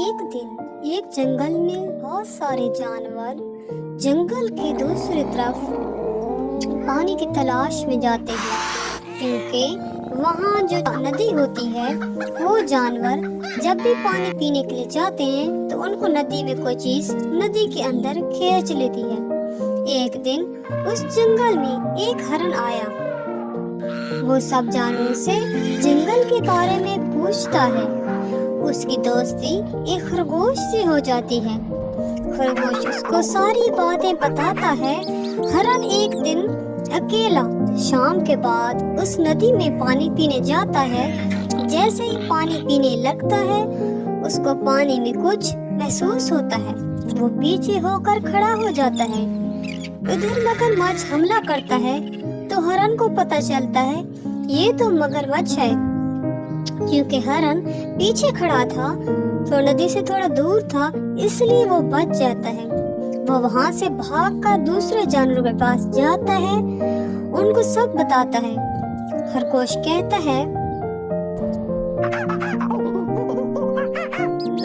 एक दिन एक जंगल में बहुत सारे जानवर जंगल के दूसरी तरफ पानी की तलाश में जाते हैं, क्योंकि वहाँ जो नदी होती है वो जानवर जब भी पानी पीने के लिए जाते हैं तो उनको नदी में कोई चीज नदी के अंदर खींच लेती है। एक दिन उस जंगल में एक हरण आया। वो सब जानवरों से जंगल के बारे में पूछता है। उसकी दोस्ती एक खरगोश से हो जाती है। खरगोश उसको सारी बातें बताता है। हरण एक दिन अकेला शाम के बाद उस नदी में पानी पीने जाता है। जैसे ही पानी पीने लगता है उसको पानी में कुछ महसूस होता है। वो पीछे होकर खड़ा हो जाता है। उधर मगरमच्छ हमला करता है तो हरण को पता चलता है ये तो मगरमच्छ है। क्योंकि हरण पीछे खड़ा था तो नदी से थोड़ा दूर था, इसलिए वो बच जाता है। वो वहाँ से भागकर दूसरे जानवरों के पास जाता है, उनको सब बताता है। खरगोश कहता है,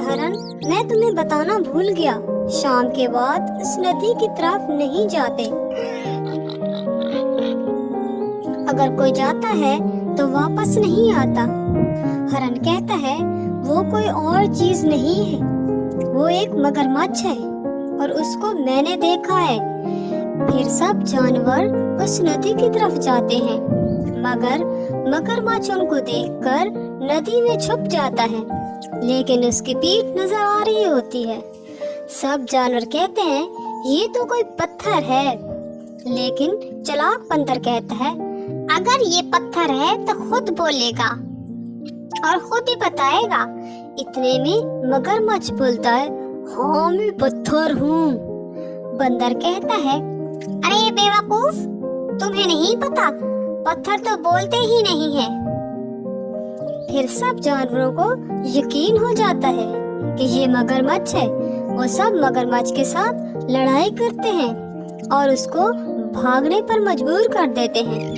हरण, मैं तुम्हें बताना भूल गया, शाम के बाद इस नदी की तरफ नहीं जाते। अगर कोई जाता है तो वापस नहीं आता। हरण कहता है, वो कोई और चीज नहीं है, वो एक मगरमच्छ है और उसको मैंने देखा है। फिर सब जानवर उस नदी की तरफ जाते हैं, मगर मगरमच्छ उनको देखकर नदी में छुप जाता है, लेकिन उसकी पीठ नजर आ रही होती है। सब जानवर कहते हैं ये तो कोई पत्थर है, लेकिन चालाक बंदर कहता है, अगर ये पत्थर है तो खुद बोलेगा और खुद ही बताएगा। इतने में मगरमच्छ बोलता है, हाँ मैं पत्थर हूँ। बंदर कहता है, अरे बेवकूफ, तुम्हें नहीं पता, पत्थर तो बोलते ही नहीं है। फिर सब जानवरों को यकीन हो जाता है कि ये मगरमच्छ है। वो सब मगरमच्छ के साथ लड़ाई करते हैं और उसको भागने पर मजबूर कर देते हैं।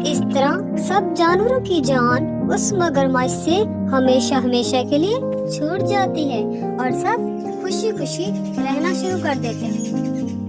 इस तरह सब जानवरों की जान उस मगरमच्छ से हमेशा हमेशा के लिए छूट जाती है और सब खुशी खुशी रहना शुरू कर देते हैं।